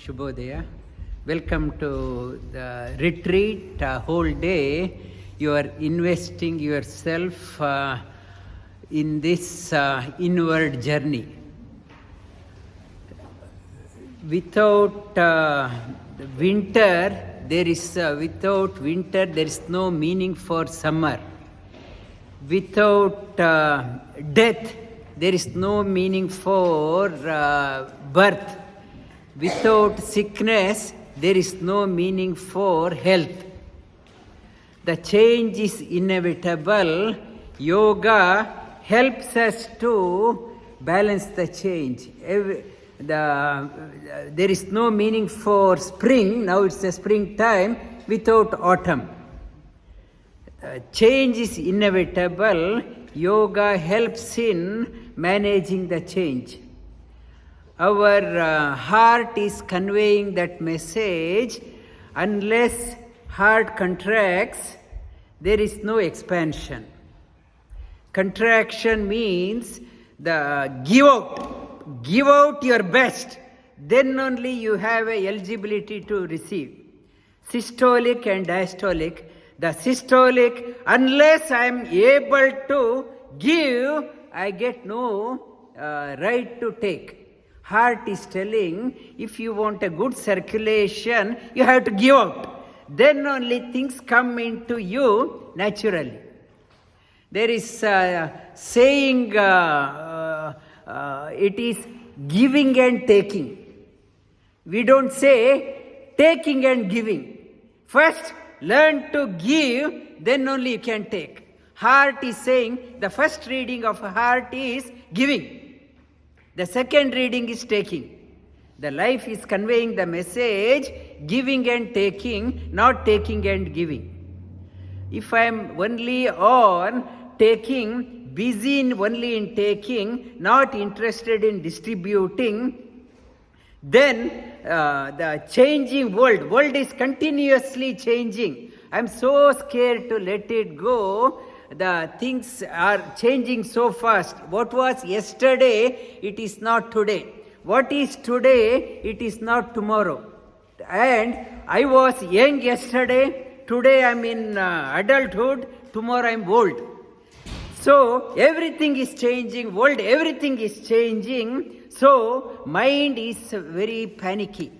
Shubhodaya. Welcome to the retreat. Whole day you are investing yourself in this inward journey. Without winter, there is no meaning for summer. Without death, there is no meaning for birth. Without sickness, there is no meaning for health. The change is inevitable. Yoga helps us to balance the change. There is no meaning for spring. Now it's the springtime without autumn. Change is inevitable. Yoga helps in managing the change. Our heart is conveying that message. Unless heart contracts, there is no expansion. Contraction means give out your best. Then only you have a eligibility to receive. Systolic and diastolic. The systolic, unless I am able to give, I get no right to take. Heart is telling, if you want a good circulation, you have to give out. Then only things come into you naturally. There is a saying, it is giving and taking. We don't say taking and giving. First, learn to give, then only you can take. Heart is saying, the first reading of heart is giving. The second reading is taking. The life is conveying the message, giving and taking, not taking and giving. If I am only on taking, busy only in taking, not interested in distributing, then the changing world is continuously changing. I am so scared to let it go. The things are changing so fast. What was yesterday, it is not today. What is today, it is not tomorrow. And I was young yesterday, today I am in adulthood, tomorrow I am old. So everything is changing, world, everything is changing. So mind is very panicky.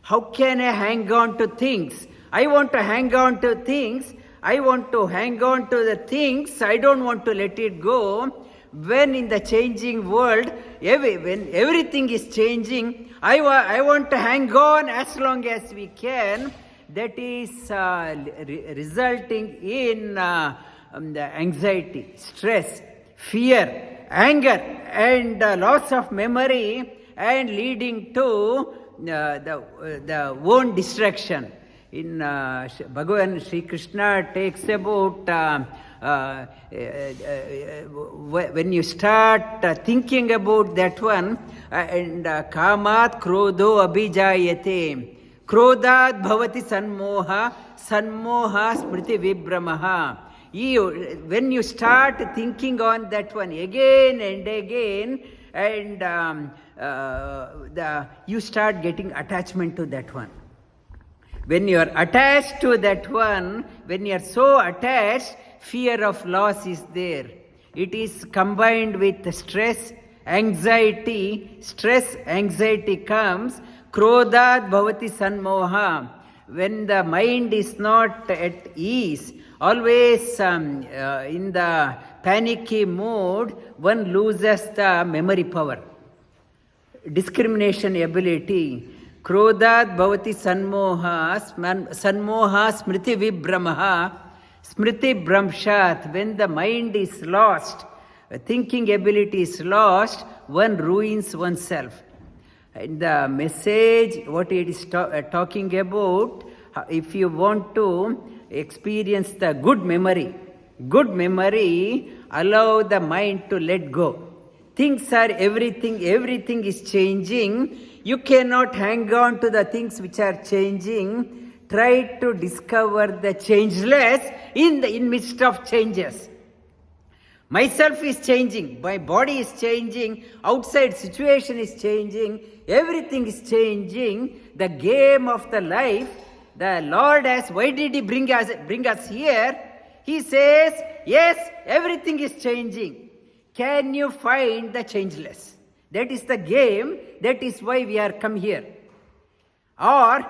How can I hang on to things? I want to hang on to things. I want to hang on to the things. I don't want to let it go. When in the changing world, when everything is changing, I want to hang on as long as we can. That is resulting in the anxiety, stress, fear, anger, and loss of memory, and leading to the own distraction. In Bhagavan Sri Krishna takes about when you start thinking about that one, and kamat krodho abhijayate, krodhat bhavati sanmoha, sanmoha smriti vibramaha. When you start thinking on that one again and again, and you start getting attachment to that one. When you are attached to that one, when you are so attached, fear of loss is there. It is combined with stress, anxiety. Stress, anxiety comes. Krodhat bhavati sanmoha. When the mind is not at ease, always in the panicky mood, one loses the memory power, discrimination ability. Krodhat bhavati sanmoha, sanmoha smriti vibramaha, smriti bramshat. When the mind is lost, thinking ability is lost, one ruins oneself. And the message, what it is talking about, if you want to experience the good memory, allow the mind to let go. Things are everything is changing. You cannot hang on to the things which are changing. Try to discover the changeless in midst of changes. Myself is changing, my body is changing, outside situation is changing, everything is changing. The game of the life, the Lord has, why did He bring us here? He says, yes, everything is changing. Can you find the changeless? That is the game, that is why we are come here. Or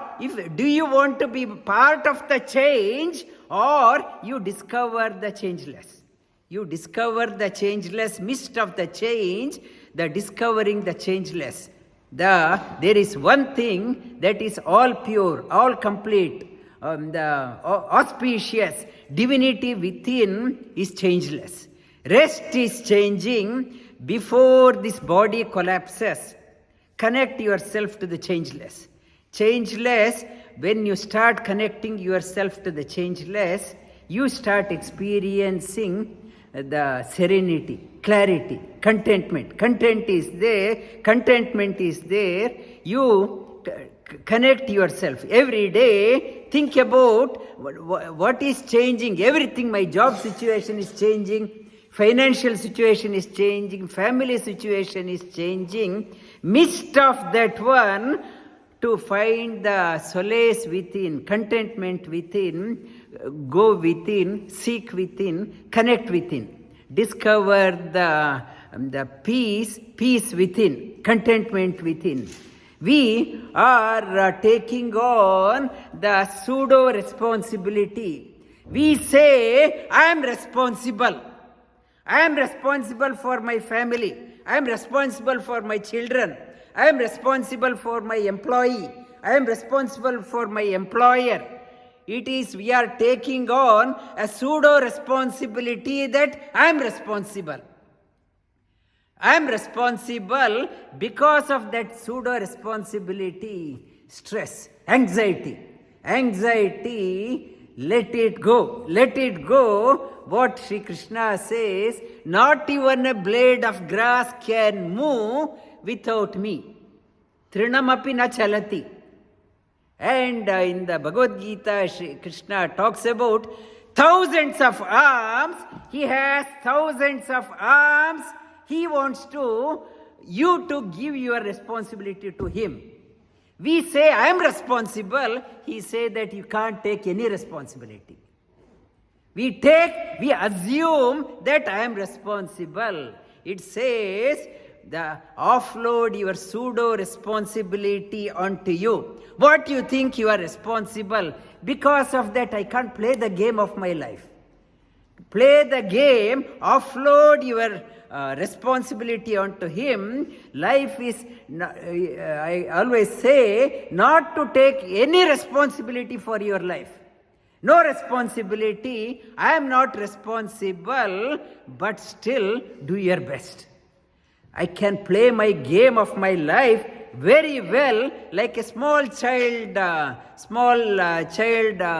do you want to be part of the change, or you discover the changeless? You discover the changeless, midst of the change, the discovering the changeless. There is one thing that is all pure, all complete, the auspicious divinity within is changeless. Rest is changing before this body collapses. Connect yourself to the changeless. Changeless, when you start connecting yourself to the changeless, you start experiencing the serenity, clarity, contentment. Contentment is there. You connect yourself. Every day, think about what is changing. Everything, my job situation is changing, financial situation is changing, family situation is changing. Midst of that one, to find the solace within, contentment within, go within, seek within, connect within. Discover the peace within, contentment within. We are taking on the pseudo responsibility. We say, I am responsible. I am responsible for my family. I am responsible for my children. I am responsible for my employee. I am responsible for my employer. It is, we are taking on a pseudo responsibility that I am responsible. I am responsible. Because of that pseudo responsibility, stress, anxiety, let it go. Let it go. What Sri Krishna says, not even a blade of grass can move without me. Trinamapi na chalati. And in the Bhagavad Gita, Shri Krishna talks about thousands of arms. He has thousands of arms. He wants you to give your responsibility to Him. We say, I am responsible. He says that you can't take any responsibility. We assume that I am responsible. It says, offload your pseudo responsibility onto you. What you think you are responsible? Because of that, I can't play the game of my life. Play the game, offload your responsibility onto Him. Life is, I always say, not to take any responsibility for your life. No responsibility. I am not responsible, but still do your best. I can play my game of my life very well, like a small child,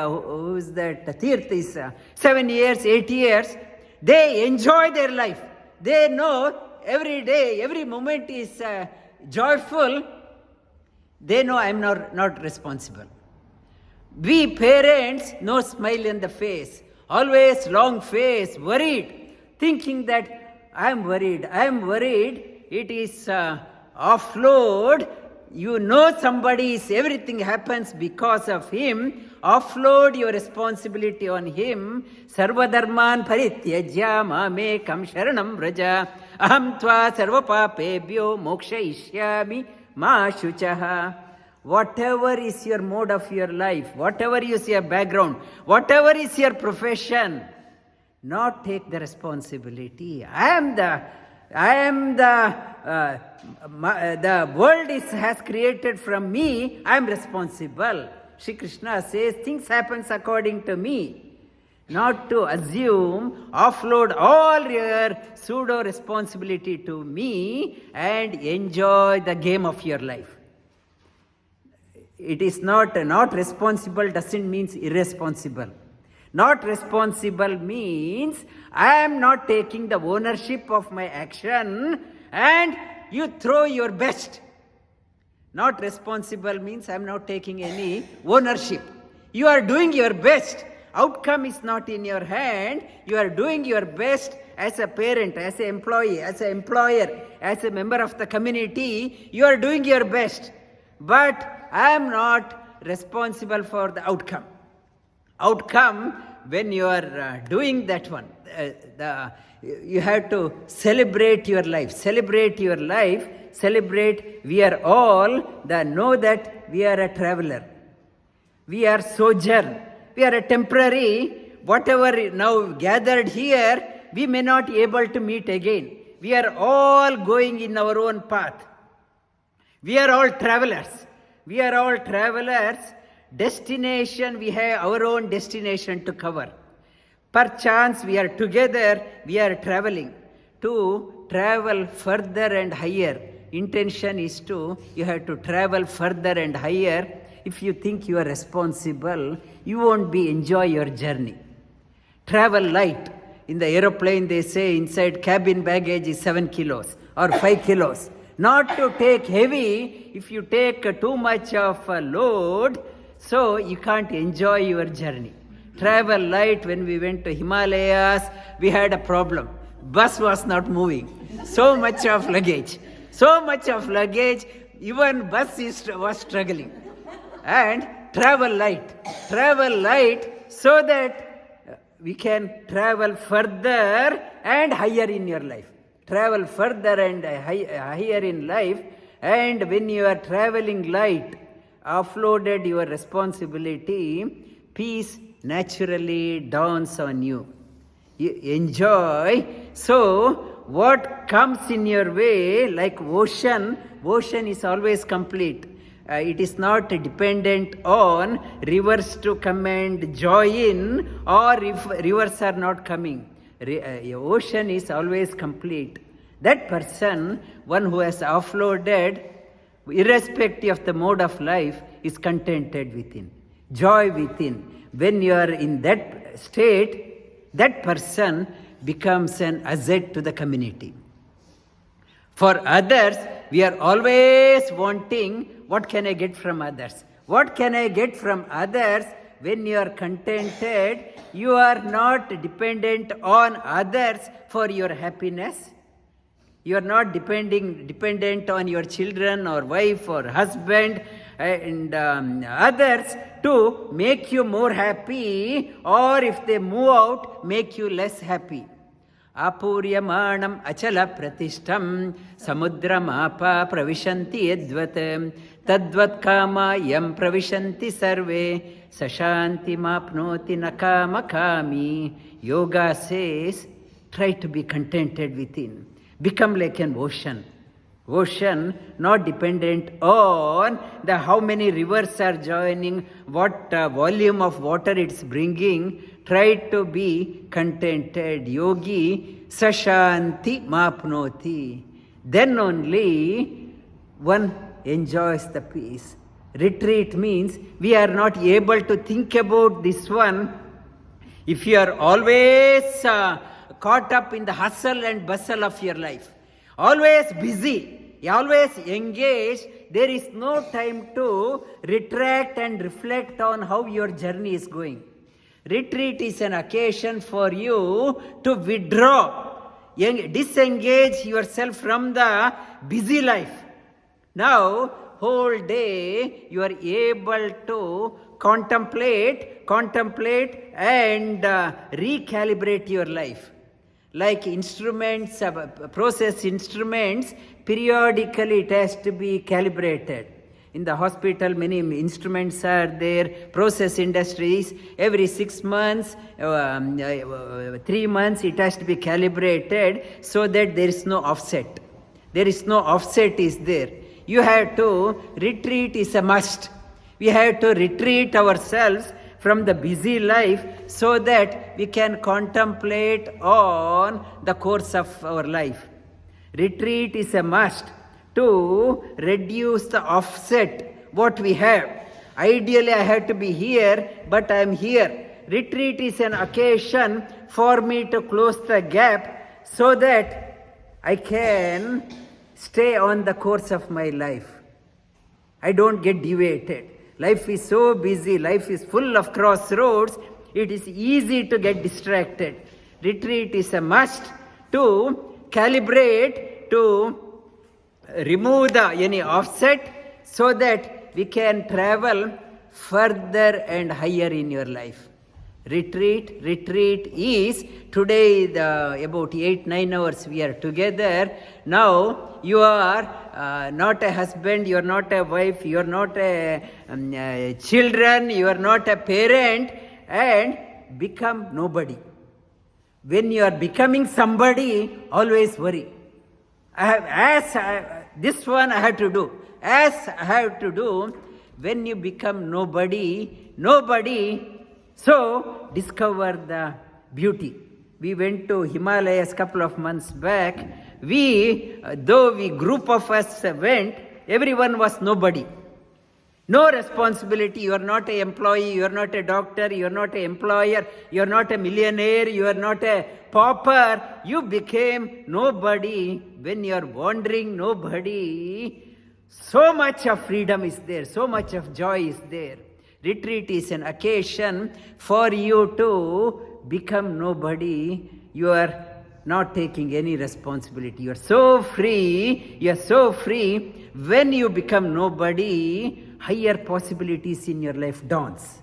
who is that? Tirth is 7 years, 8 years. They enjoy their life. They know every day, every moment is joyful. They know I am not responsible. We parents, no smile in the face, always long face, worried, thinking that I am worried. It is offload. You know somebody is, everything happens because of him. Offload your responsibility on him. Sarvadharman parityajya mamekam sharanam vraja. Aham tva sarvapapebhyo mokshayishyami ma shuchaha. Whatever is your mode of your life, whatever is your background, whatever is your profession, not take the responsibility. The world has created from me, I am responsible. Shri Krishna says, things happens according to me. Not to assume, offload all your pseudo responsibility to me and enjoy the game of your life. It is not responsible doesn't mean irresponsible. Not responsible means I am not taking the ownership of my action and you throw your best. Not responsible means I am not taking any ownership. You are doing your best. Outcome is not in your hand. You are doing your best as a parent, as an employee, as an employer, as a member of the community, you are doing your best. But I am not responsible for the outcome. Outcome, when you are doing that one, you have to celebrate your life. Celebrate your life. Celebrate. We are all know that we are a traveler. We are sojourn. We are a temporary. Whatever now gathered here, we may not be able to meet again. We are all going in our own path. We are all travelers. We are all travelers. Destination, we have our own destination to cover. Perchance we are together, we are traveling. To travel further and higher. Intention is you have to travel further and higher. If you think you are responsible, you won't enjoy your journey. Travel light. In the aeroplane, they say inside cabin baggage is 7 kilos or 5 kilos. Not to take heavy. If you take too much of a load, so you can't enjoy your journey. Travel light. When we went to Himalayas, we had a problem. Bus was not moving. So much of luggage. So much of luggage. Even bus was struggling. And travel light. Travel light so that we can travel further and higher in your life. Travel further and higher in life. And when you are traveling light, offloaded your responsibility, peace naturally dawns on you. You enjoy. So what comes in your way, like ocean is always complete. It is not dependent on rivers to come and join, or if rivers are not coming. Ocean is always complete. That person, one who has offloaded, irrespective of the mode of life, is contented within, joy within. When you are in that state, that person becomes an asset to the community. For others, we are always wanting, what can I get from others? What can I get from others? When you are contented, you are not dependent on others for your happiness. You are not dependent on your children or wife or husband and others to make you more happy, or if they move out, make you less happy. Apuryamanam achala pratishtam samudramapa pravishanti yadvat tadvat kama yam pravishanti sarve sashanti mapnoti nakama kami. Yoga says, try to be contented within. Become like an ocean. Ocean, not dependent on how many rivers are joining, what volume of water it's bringing. Try to be contented. Yogi sashanti mapnoti. Then only one enjoys the peace. Retreat means we are not able to think about this one. If you are always caught up in the hustle and bustle of your life, always busy, always engaged, there is no time to retract and reflect on how your journey is going. Retreat is an occasion for you to withdraw, disengage yourself from the busy life. Now, whole day you are able to contemplate and recalibrate your life. Like instruments, process instruments, periodically it has to be calibrated. In the hospital, many instruments are there. Process industries, every 6 months, 3 months, it has to be calibrated so that there is no offset. There is no offset is there. You have to, retreat is a must. We have to retreat ourselves from the busy life so that we can contemplate on the course of our life. Retreat is a must to reduce the offset what we have. Ideally, I have to be here, but I am here. Retreat is an occasion for me to close the gap so that I can stay on the course of my life. I don't get deviated. Life is so busy, life is full of crossroads, it is easy to get distracted. Retreat is a must to calibrate, to remove any offset, so that we can travel further and higher in your life. Retreat is today about 8-9 hours we are together. Now you are not a husband, you are not a wife, you are not a children, you are not a parent, and become nobody. When you are becoming somebody, always worry. This one I have to do. As I have to do, when you become nobody, so discover the beauty. We went to Himalayas couple of months back. Though we group of us went, everyone was nobody. No responsibility. You are not an employee, you are not a doctor, you are not an employer, you are not a millionaire, you are not a pauper. You became nobody. When you are wandering nobody, so much of freedom is there, so much of joy is there. Retreat is an occasion for you to become nobody. You are not taking any responsibility. You are so free. You are so free. When you become nobody, higher possibilities in your life dawns.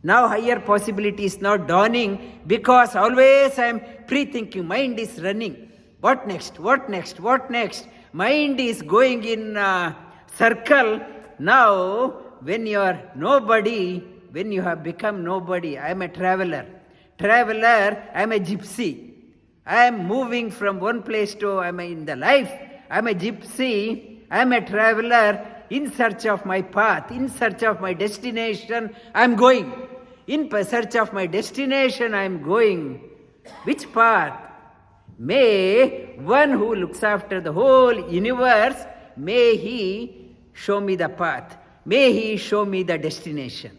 Now higher possibility is not dawning because always I am pre-thinking. Mind is running. What next? What next? What next? Mind is going in a circle. Now when you are nobody, when you have become nobody, I am a traveler. I am a gypsy. I am moving from one place to, I am in the life. I am a gypsy. I am a traveler in search of my path, in search of my destination. I am going. In search of my destination, I am going. Which path? May one who looks after the whole universe, may he show me the path. May he show me the destination.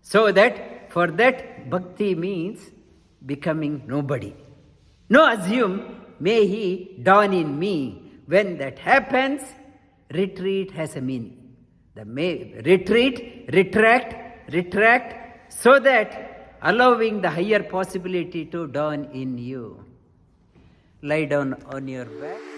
So that, for that, bhakti means becoming nobody. No assume, may he dawn in me. When that happens, retreat has a meaning. Retreat, retract, so that allowing the higher possibility to dawn in you. Lie down on your back.